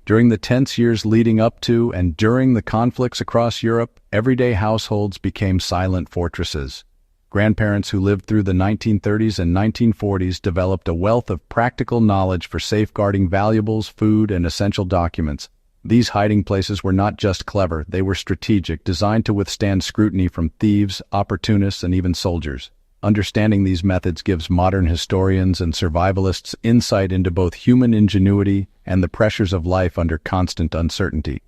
During the tense years leading up to and during the conflicts across Europe, everyday households became silent fortresses. Grandparents who lived through the 1930s and 1940s developed a wealth of practical knowledge for safeguarding valuables, food, and essential documents. These hiding places were not just clever, they were strategic, designed to withstand scrutiny from thieves, opportunists, and even soldiers. Understanding these methods gives modern historians and survivalists insight into both human ingenuity and the pressures of life under constant uncertainty.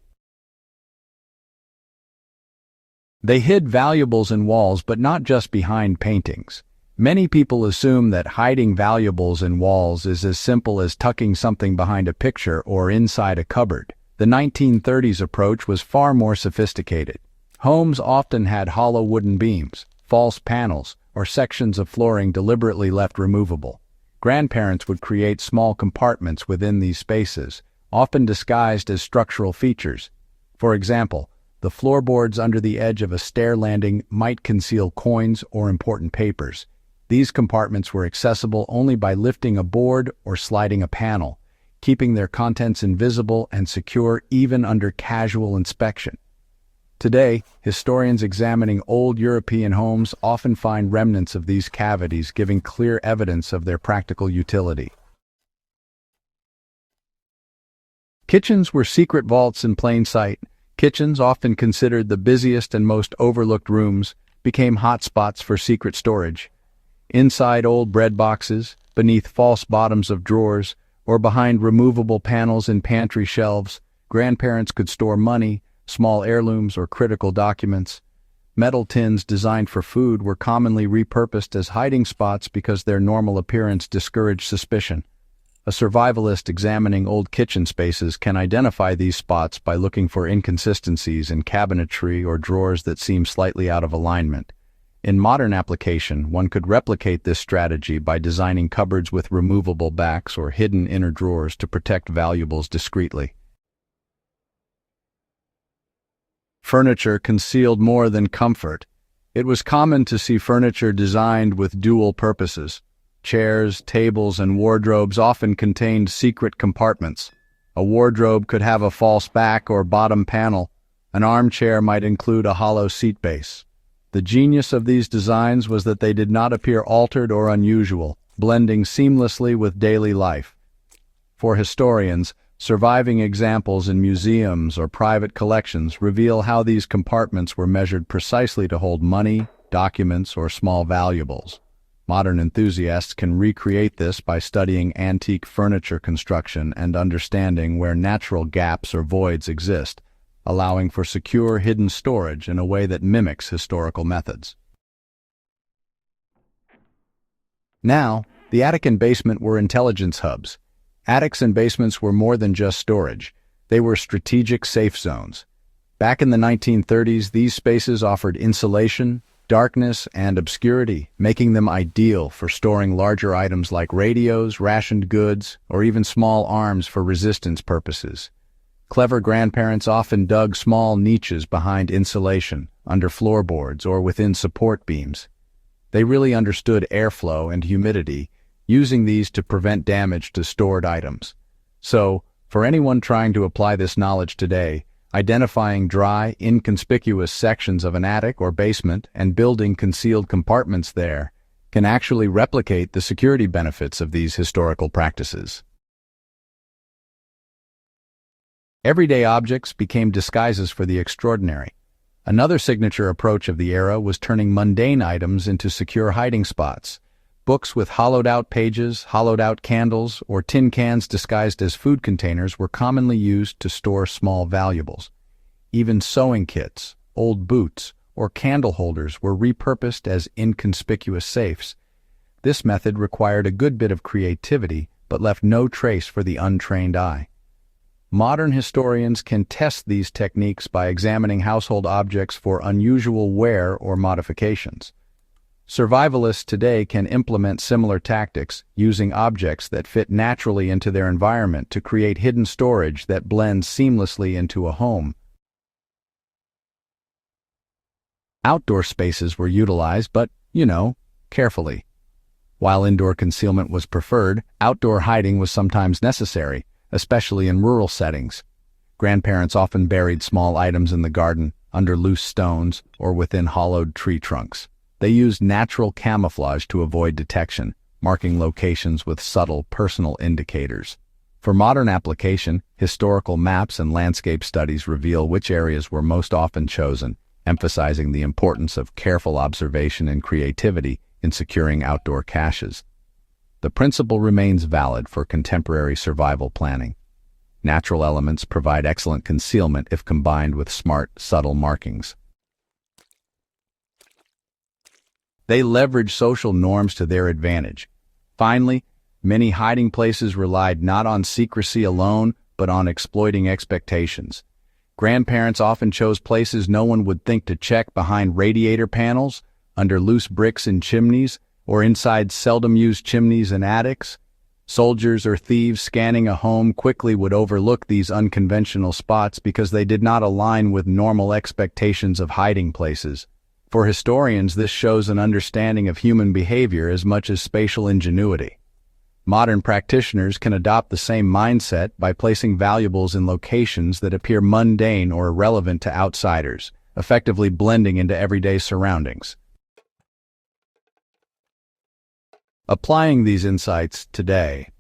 They hid valuables in walls, but not just behind paintings. Many people assume that hiding valuables in walls is as simple as tucking something behind a picture or inside a cupboard. The 1930s approach was far more sophisticated. Homes often had hollow wooden beams, false panels, or sections of flooring deliberately left removable. Grandparents would create small compartments within these spaces, often disguised as structural features. For example, the floorboards under the edge of a stair landing might conceal coins or important papers. These compartments were accessible only by lifting a board or sliding a panel, keeping their contents invisible and secure even under casual inspection. Today, historians examining old European homes often find remnants of these cavities, giving clear evidence of their practical utility. Kitchens were secret vaults in plain sight. Kitchens, often considered the busiest and most overlooked rooms, became hotspots for secret storage. Inside old bread boxes, beneath false bottoms of drawers, or behind removable panels in pantry shelves, grandparents could store money, small heirlooms, or critical documents. Metal tins designed for food were commonly repurposed as hiding spots because their normal appearance discouraged suspicion. A survivalist examining old kitchen spaces can identify these spots by looking for inconsistencies in cabinetry or drawers that seem slightly out of alignment. In modern application, one could replicate this strategy by designing cupboards with removable backs or hidden inner drawers to protect valuables discreetly. Furniture concealed more than comfort. It was common to see furniture designed with dual purposes. Chairs, tables, and wardrobes often contained secret compartments. A wardrobe could have a false back or bottom panel. An armchair might include a hollow seat base. The genius of these designs was that they did not appear altered or unusual, blending seamlessly with daily life. For historians, surviving examples in museums or private collections reveal how these compartments were measured precisely to hold money, documents, or small valuables. Modern enthusiasts can recreate this by studying antique furniture construction and understanding where natural gaps or voids exist, allowing for secure hidden storage in a way that mimics historical methods. Now, the attic and basement were intelligence hubs. Attics and basements were more than just storage. They were strategic safe zones. Back in the 1930s, these spaces offered insulation, darkness, and obscurity, making them ideal for storing larger items like radios, rationed goods, or even small arms for resistance purposes. Clever grandparents often dug small niches behind insulation, under floorboards, or within support beams. They really understood airflow and humidity, using these to prevent damage to stored items. So, for anyone trying to apply this knowledge today, identifying dry, inconspicuous sections of an attic or basement and building concealed compartments there can actually replicate the security benefits of these historical practices. Everyday objects became disguises for the extraordinary. Another signature approach of the era was turning mundane items into secure hiding spots. Books with hollowed-out pages, hollowed-out candles, or tin cans disguised as food containers were commonly used to store small valuables. Even sewing kits, old boots, or candle holders were repurposed as inconspicuous safes. This method required a good bit of creativity, but left no trace for the untrained eye. Modern historians can test these techniques by examining household objects for unusual wear or modifications. Survivalists today can implement similar tactics, using objects that fit naturally into their environment to create hidden storage that blends seamlessly into a home. Outdoor spaces were utilized, but, carefully. While indoor concealment was preferred, outdoor hiding was sometimes necessary, especially in rural settings. Grandparents often buried small items in the garden, under loose stones, or within hollowed tree trunks. They used natural camouflage to avoid detection, marking locations with subtle personal indicators. For modern application, historical maps and landscape studies reveal which areas were most often chosen, emphasizing the importance of careful observation and creativity in securing outdoor caches. The principle remains valid for contemporary survival planning. Natural elements provide excellent concealment if combined with smart, subtle markings. They leverage social norms to their advantage. Finally, many hiding places relied not on secrecy alone, but on exploiting expectations. Grandparents often chose places no one would think to check behind radiator panels, under loose bricks in chimneys, or inside seldom-used chimneys and attics. Soldiers or thieves scanning a home quickly would overlook these unconventional spots because they did not align with normal expectations of hiding places. For historians, this shows an understanding of human behavior as much as spatial ingenuity. Modern practitioners can adopt the same mindset by placing valuables in locations that appear mundane or irrelevant to outsiders, effectively blending into everyday surroundings. Applying these insights today,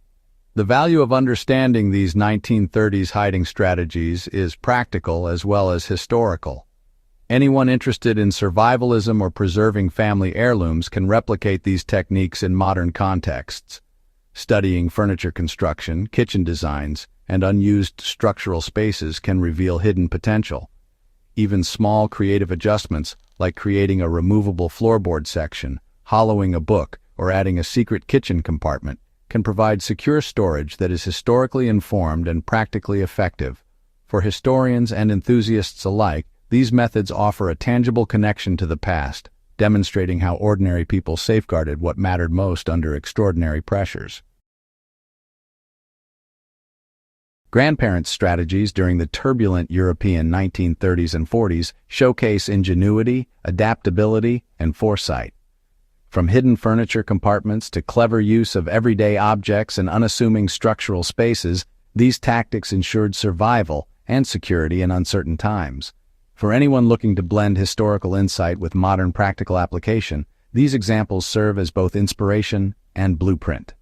the value of understanding these 1930s hiding strategies is practical as well as historical. Anyone interested in survivalism or preserving family heirlooms can replicate these techniques in modern contexts. Studying furniture construction, kitchen designs, and unused structural spaces can reveal hidden potential. Even small creative adjustments, like creating a removable floorboard section, hollowing a book, or adding a secret kitchen compartment, can provide secure storage that is historically informed and practically effective. For historians and enthusiasts alike, these methods offer a tangible connection to the past, demonstrating how ordinary people safeguarded what mattered most under extraordinary pressures. Grandparents' strategies during the turbulent European 1930s and 40s showcase ingenuity, adaptability, and foresight. From hidden furniture compartments to clever use of everyday objects and unassuming structural spaces, these tactics ensured survival and security in uncertain times. For anyone looking to blend historical insight with modern practical application, these examples serve as both inspiration and blueprint.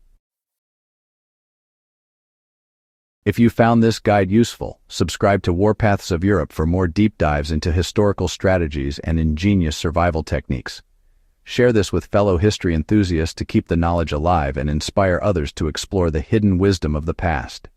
If you found this guide useful, subscribe to Warpaths of Europe for more deep dives into historical strategies and ingenious survival techniques. Share this with fellow history enthusiasts to keep the knowledge alive and inspire others to explore the hidden wisdom of the past.